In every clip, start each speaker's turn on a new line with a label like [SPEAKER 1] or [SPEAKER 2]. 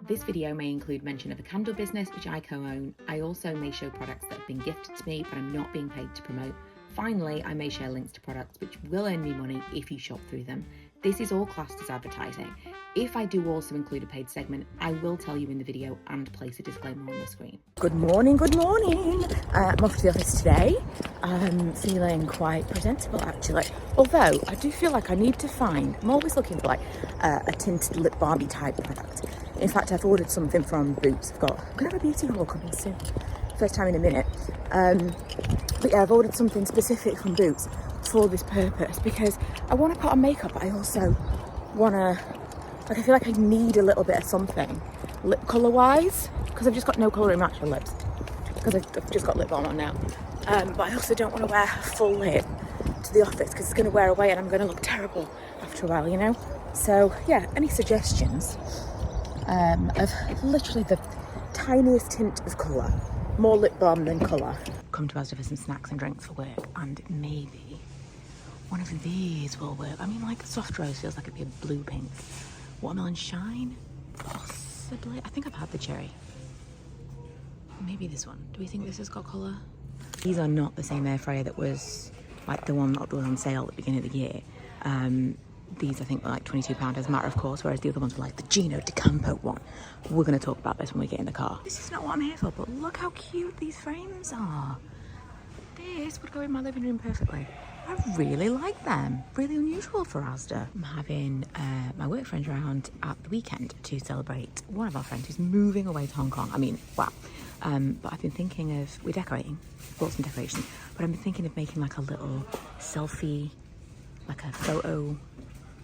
[SPEAKER 1] This video may include mention of a candle business which I co-own. I also may show products that have been gifted to me but I'm not being paid to promote. Finally, I may share links to products which will earn me money if you shop through them. This is all classed as advertising. If I do also include a paid segment, I will tell you in the video and place a disclaimer on the screen.
[SPEAKER 2] Good morning, good morning. I'm off to the office today. I'm feeling quite presentable actually. Although I do feel like I need to find, I'm always looking for like a tinted lip balmy type product. In fact, I've ordered something from Boots. I'm gonna have a beauty haul coming soon. First time in a minute. But yeah, I've ordered something specific from Boots for this purpose because I want to put on makeup, but I also want to, like, I feel like I need a little bit of something lip colour wise because I've just got no colour in my actual lips because I've just got lip balm on now. But I also don't want to wear full lip to the office because it's going to wear away and I'm going to look terrible after a while, you know? So yeah, any suggestions of literally the tiniest hint of colour, more lip balm than colour. Come to Asda for some snacks and drinks for work, and maybe one of these will work. I mean, like, soft rose feels like it'd be a blue pink. Watermelon shine, possibly. I think I've had the cherry. Maybe this one. Do we think this has got colour? These are not the same air fryer that was like the one that was on sale at the beginning of the year. These I think were like £22 as a matter of course, whereas the other ones were like the Gino Decampo one. We're going to talk about this when we get in the car. This is not what I'm here for, but look how cute these frames are. This would go in my living room perfectly. I really like them. Really unusual for Asda. I'm having my work friends around at the weekend to celebrate one of our friends who's moving away to Hong Kong. I mean, wow. But I've been thinking of, we're decorating, bought some decorations, but I've been thinking of making like a little selfie, like a photo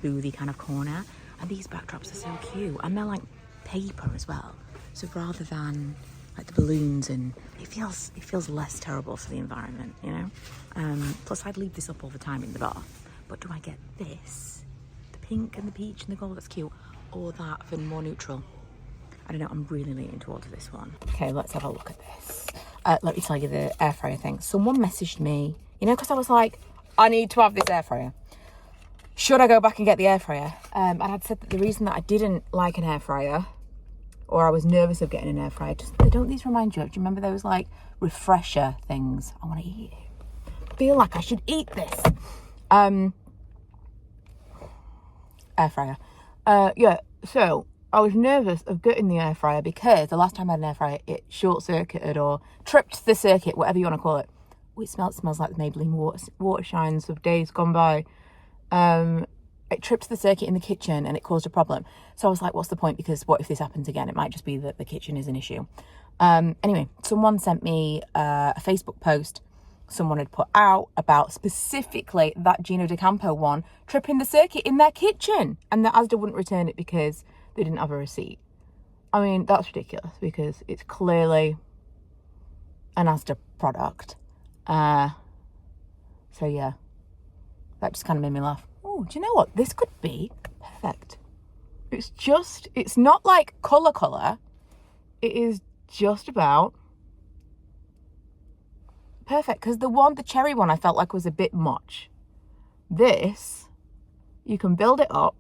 [SPEAKER 2] boothie kind of corner. And these backdrops are so cute. And they're like paper as well. So rather than like the balloons, and it feels less terrible for the environment, you know? Plus I'd leave this up all the time in the bath. But do I get this, the pink and the peach and the gold, that's cute, or that for more neutral? I don't know, I'm really leaning towards this one. Okay, let's have a look at this. Let me tell you the air fryer thing. Someone messaged me, you know, because I was like, I need to have this air fryer. Should I go back and get the air fryer? And I'd said that the reason that I didn't like an air fryer, or I was nervous of getting an air fryer, just, don't these remind you? Do you remember those like refresher things? I want to eat it. I feel like I should eat this. Air fryer. Yeah, so I was nervous of getting the air fryer because the last time I had an air fryer, it short-circuited or tripped the circuit, whatever you want to call it. Oh, it smells like the Maybelline water shines of days gone by. It tripped the circuit in the kitchen and it caused a problem. So I was like, what's the point? Because what if this happens again? It might just be that the kitchen is an issue. Anyway, someone sent me a Facebook post someone had put out about specifically that Gino Decampo one tripping the circuit in their kitchen, and that Asda wouldn't return it because they didn't have a receipt. I mean, that's ridiculous because it's clearly an Asda product. So yeah, that just kind of made me laugh. Oh, do you know what? This could be perfect. It's not like colour. It is just about perfect. Because the cherry one I felt like was a bit much. This, you can build it up.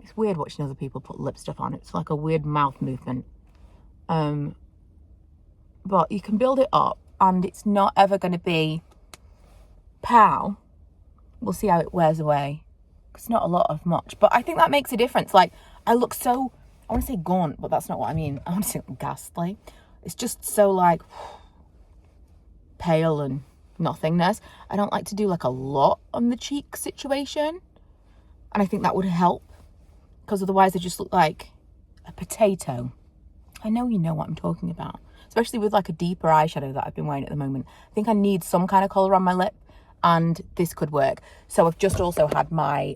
[SPEAKER 2] It's weird watching other people put lip stuff on. It's like a weird mouth movement. But you can build it up and it's not ever going to be pow. We'll see how it wears away. It's not a lot of much, but I think that makes a difference. Like, I look so, I want to say gaunt, but that's not what I mean. I want to say ghastly. It's just so like pale and nothingness. I don't like to do like a lot on the cheek situation. And I think that would help because otherwise they just look like a potato. I know you know what I'm talking about, especially with like a deeper eyeshadow that I've been wearing at the moment. I think I need some kind of colour on my lip. And this could work. So I've just also had my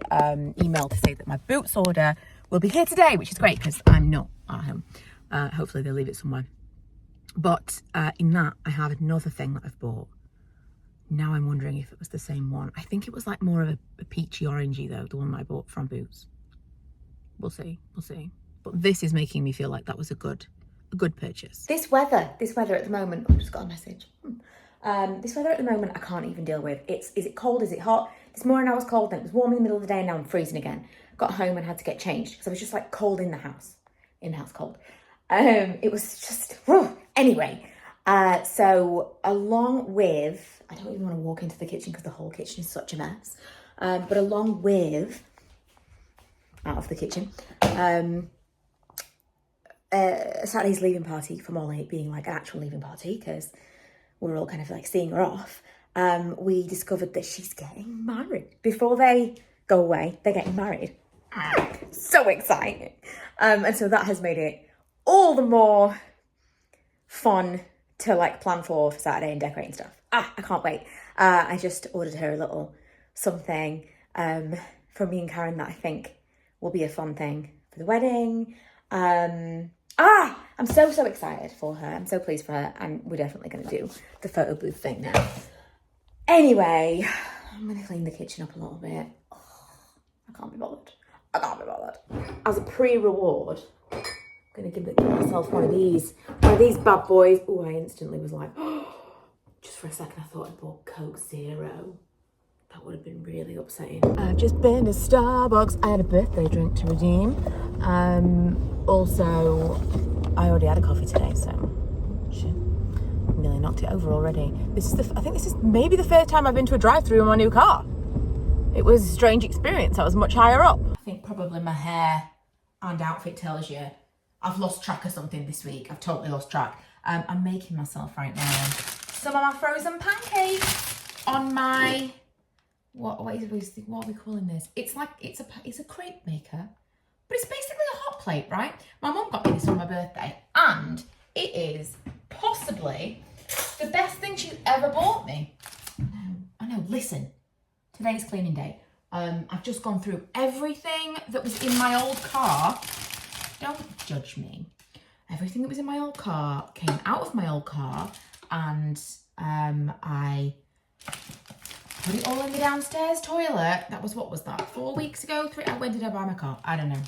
[SPEAKER 2] email to say that my Boots order will be here today, which is great because I'm not at home. Hopefully they'll leave it somewhere. But in that, I have another thing that I've bought. Now I'm wondering if it was the same one. I think it was like more of a peachy orangey though, the one that I bought from Boots. We'll see. But this is making me feel like that was a good purchase. This weather at the moment, I just got a message. This weather at the moment I can't even deal with. Is it cold? Is it hot? This morning I was cold, then it was warm in the middle of the day, and now I'm freezing again. Got home and had to get changed because I was just like cold in the house. In-house cold. It was just, anyway. So along with, I don't even want to walk into the kitchen because the whole kitchen is such a mess. But along with, out of the kitchen, Saturday's leaving party for Molly being like an actual leaving party because we're all kind of like seeing her off. We discovered that she's getting married. Before they go away, they're getting married. So exciting. And so that has made it all the more fun to like plan for Saturday and decorate and stuff. I can't wait. I just ordered her a little something from me and Karen that I think will be a fun thing for the wedding. I'm so excited for her. I'm so pleased for her, and we're definitely going to do the photo booth thing now. Anyway, I'm going to clean the kitchen up a little bit. I can't be bothered. As a pre-reward, I'm going to give myself one of these bad boys. Oh, I instantly was like, just for a second I thought I bought Coke Zero. That would have been really upsetting. I've just been to Starbucks. I had a birthday drink to redeem. Also, I already had a coffee today, so shit, nearly knocked it over already. I think this is maybe the first time I've been to a drive-through in my new car. It was a strange experience. I was much higher up. I think probably my hair and outfit tells you I've lost track of something this week. I've totally lost track. I'm making myself right now some of my frozen pancakes on my what are we calling this? It's a crepe maker, but it's basically a hot plate, right? My mum got me this for my birthday, and it is possibly the best thing she's ever bought me. I know. Listen, today's cleaning day. I've just gone through everything that was in my old car. Don't judge me. Everything that was in my old car came out of my old car, and I put it all in the downstairs toilet. What was that? 4 weeks ago? When did I buy my car? I don't know.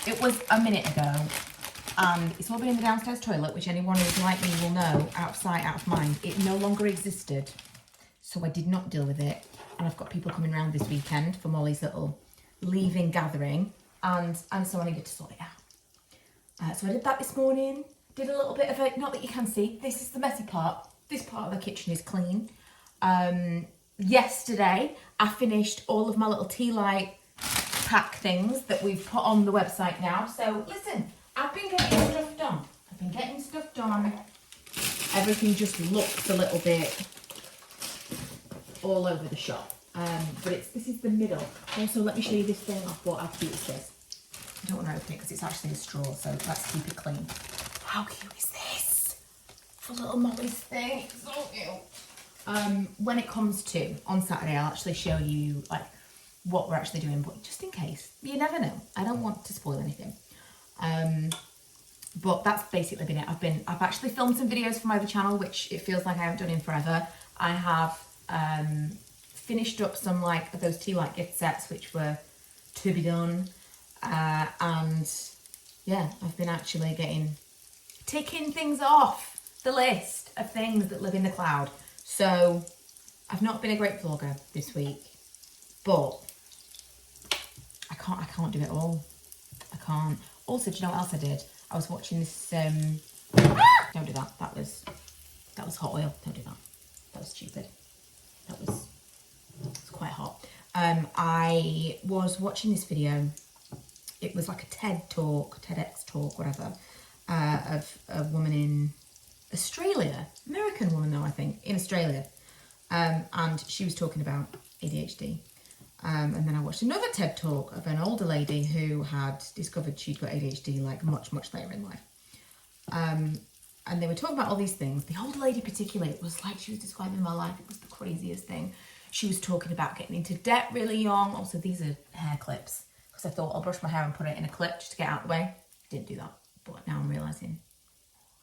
[SPEAKER 2] It was a minute ago. And it's all been in the downstairs toilet, which anyone who's like me will know, out of sight, out of mind. It no longer existed. So I did not deal with it. And I've got people coming around this weekend for Molly's little leaving gathering. And so I needed to sort it out. So I did that this morning. Did a little bit of it, not that you can see. This is the messy part. This part of the kitchen is clean. Yesterday, I finished all of my little tea light pack things that we've put on the website now. So listen, I've been getting stuff done. Everything just looks a little bit all over the shop. But this is the middle. Also, let me show you this thing I bought. How cute is this? I don't want to open it because it's actually a straw, so let's keep it clean. How cute is this? For little Molly's thing. It's so cute. When it comes to, on Saturday, I'll actually show you like what we're actually doing, but just in case, you never know. I don't want to spoil anything. But that's basically been it. I've actually filmed some videos for my other channel, which it feels like I haven't done in forever. I have finished up some like those tea light gift sets, which were to be done. And yeah, I've been actually ticking things off the list of things that live in the cloud. So I've not been a great vlogger this week, but I can't do it all. I can't. Also, do you know what else I did? I was watching this, don't do that. That was hot oil. Don't do that. That was stupid. It's quite hot. I was watching this video. It was like a TEDx talk, whatever, of a woman in Australia, American woman though, I think, in Australia. And she was talking about ADHD. And then I watched another TED talk of an older lady who had discovered she'd got ADHD like much later in life. And they were talking about all these things. The older lady particularly, it was like she was describing my life. It was the craziest thing. She was talking about getting into debt really young. Also, these are hair clips. Because I thought I'll brush my hair and put it in a clip just to get out of the way. Didn't do that. But now I'm realising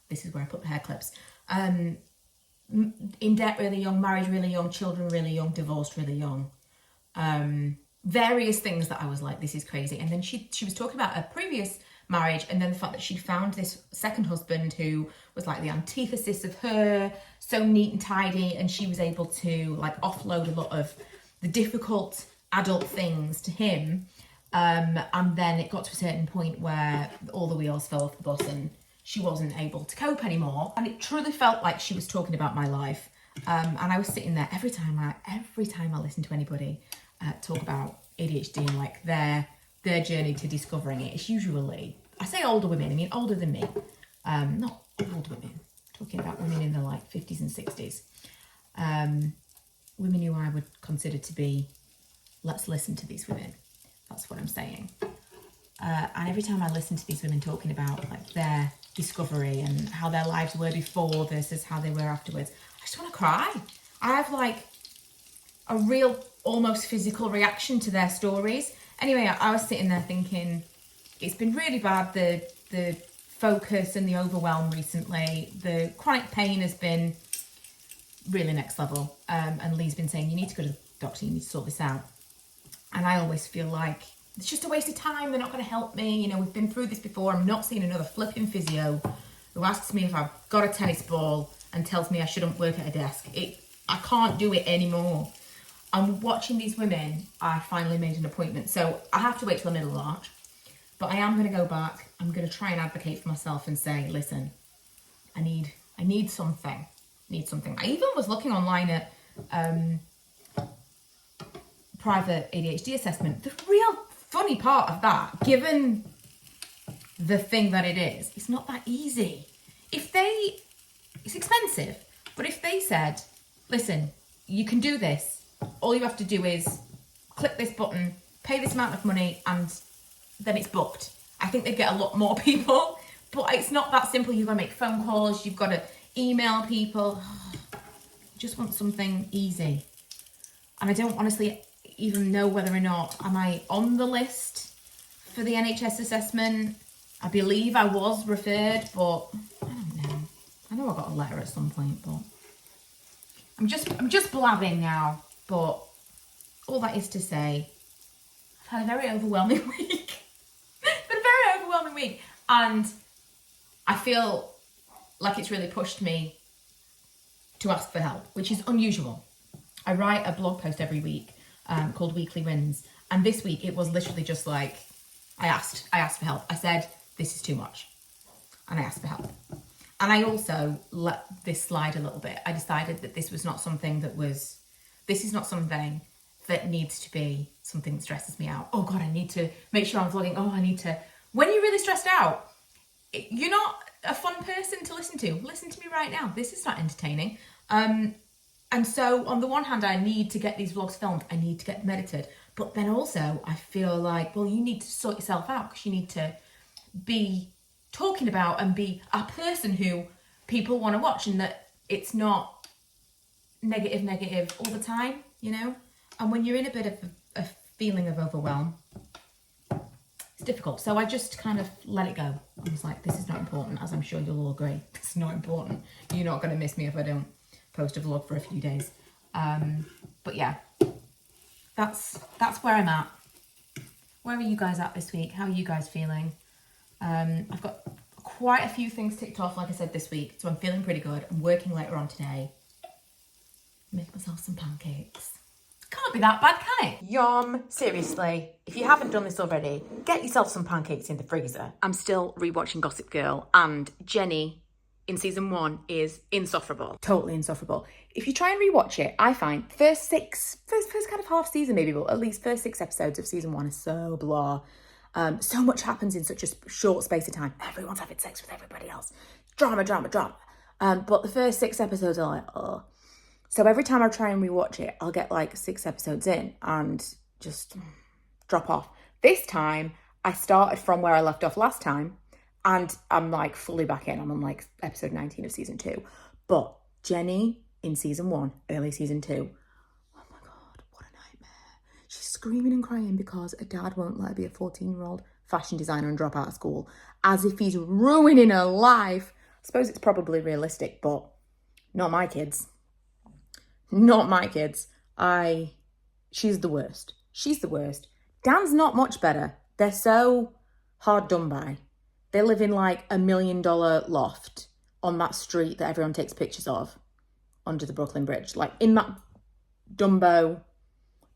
[SPEAKER 2] this is where I put the hair clips. In debt really young, married really young, children really young, divorced really young. Various things that I was like, this is crazy. And then she was talking about her previous marriage, and then the fact that she'd found this second husband who was like the antithesis of her, so neat and tidy, and she was able to like offload a lot of the difficult adult things to him,
[SPEAKER 1] And then it got to a certain point where all the wheels fell off the bus and she wasn't able to cope anymore. And it truly felt like she was talking about my life. And I was sitting there every time I listen to anybody talk about ADHD and like their journey to discovering it. It's usually, I say older women, I mean older than me, not old women. Talking about women in the like 50s and 60s, women who I would consider to be, let's listen to these women. That's what I'm saying. And every time I listen to these women talking about like their discovery and how their lives were before versus how they were afterwards, I just want to cry. I have like a real, almost physical reaction to their stories. Anyway, I was sitting there thinking, it's been really bad, the focus and the overwhelm recently. The chronic pain has been really next level. And Lee's been saying, you need to go to the doctor, you need to sort this out. And I always feel like it's just a waste of time. They're not going to help me. You know, we've been through this before. I'm not seeing another flipping physio who asks me if I've got a tennis ball and tells me I shouldn't work at a desk. I can't do it anymore. I'm watching these women. I finally made an appointment. So I have to wait till the middle of March. But I am going to go back. I'm going to try and advocate for myself and say, listen, I need something. I even was looking online at private ADHD assessment. The real funny part of that, given the thing that it is, it's not that easy. It's expensive, but if they said, listen, you can do this, all you have to do is click this button, pay this amount of money, and then it's booked. I think they'd get a lot more people, but it's not that simple. You've got to make phone calls, you've got to email people. I just want something easy. And I don't honestly even know whether or not, am I on the list for the NHS assessment? I believe I was referred, but I don't know. I know I got a letter at some point, but I'm just blabbing now. But all that is to say, I've had a very overwhelming week. It's been a very overwhelming week. And I feel like it's really pushed me to ask for help, which is unusual. I write a blog post every week called Weekly Wins. And this week it was literally just like, I asked for help. I said, this is too much. And I asked for help. And I also let this slide a little bit. I decided that this is not something that needs to be something that stresses me out. Oh God, I need to make sure I'm vlogging. When you're really stressed out, you're not a fun person to listen to. Listen to me right now. This is not entertaining. And so on the one hand, I need to get these vlogs filmed. I need to get them edited. But then also I feel like, well, you need to sort yourself out because you need to be talking about and be a person who people want to watch, and that it's not negative all the time, you know? And when you're in a bit of a feeling of overwhelm, it's difficult. So I just kind of let it go. I was like, this is not important, as I'm sure you'll all agree. This is not important. You're not going to miss me if I don't post a vlog for a few days. But yeah, that's where I'm at. Where are you guys at this week? How are you guys feeling? I've got quite a few things ticked off, like I said, this week. So I'm feeling pretty good. I'm working later on today. Make myself some pancakes. Can't be that bad, can it? Yum. Seriously, if you haven't done this already, get yourself some pancakes in the freezer. I'm still rewatching Gossip Girl, and Jenny in season 1 is insufferable. Totally insufferable. If you try and rewatch it, I find first kind of half season maybe, but at least first 6 episodes of season 1 is so blah. So much happens in such a short space of time. Everyone's having sex with everybody else. Drama. But the first 6 episodes are like, oh. So every time I try and rewatch it, I'll get like 6 episodes in and just drop off. This time, I started from where I left off last time, and I'm like fully back in. I'm on like episode 19 of season 2. But Jenny in season 1, early season 2, oh my God, what a nightmare. She's screaming and crying because her dad won't let her be a 14-year-old fashion designer and drop out of school, as if he's ruining her life. I suppose it's probably realistic, but not my kids. Not my kids. She's the worst. She's the worst. Dan's not much better. They're so hard done by. They live in like $1 million loft on that street that everyone takes pictures of under the Brooklyn Bridge. Like in that Dumbo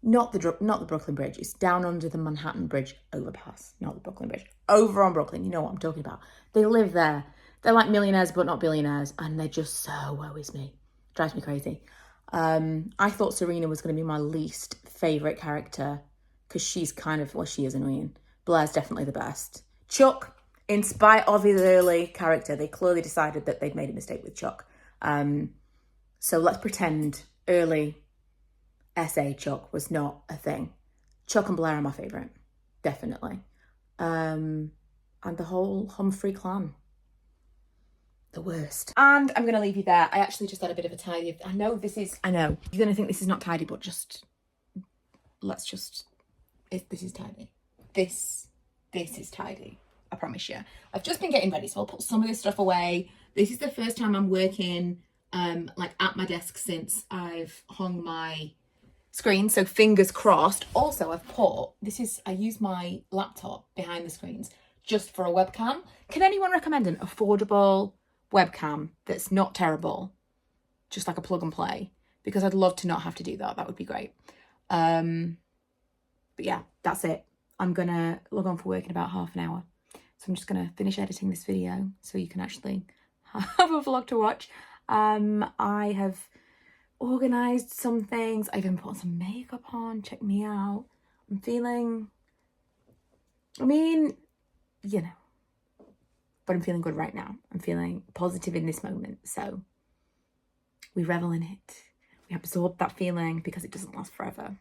[SPEAKER 2] not the Brooklyn Bridge. It's down under the Manhattan Bridge overpass, not the Brooklyn Bridge. Over on Brooklyn, you know what I'm talking about. They live there. They're like millionaires, but not billionaires, and they're just so woe is me. Drives me crazy. I thought Serena was going to be my least favourite character because she's kind of, well, she is annoying. Blair's definitely the best. Chuck, in spite of his early character, they clearly decided that they'd made a mistake with Chuck. So let's pretend early SA Chuck was not a thing. Chuck and Blair are my favourite, definitely. And the whole Humphrey clan, the worst. And I'm going to leave you there. I actually just had a bit of a tidy. I know you're going to think this is not tidy, but this is tidy. This is tidy. I promise you. I've just been getting ready, so I'll put some of this stuff away. This is the first time I'm working like at my desk since I've hung my screen, so fingers crossed. Also, I use my laptop behind the screens just for a webcam. Can anyone recommend an affordable webcam that's not terrible, just like a plug and play? Because I'd love to not have to do that. That would be great. But yeah, that's it. I'm gonna log on for work in about half an hour, so I'm just gonna finish editing this video so you can actually have a vlog to watch. I have organised some things. I even put some makeup on. Check me out. I'm feeling, but I'm feeling good right now. I'm feeling positive in this moment. So we revel in it. We absorb that feeling because it doesn't last forever.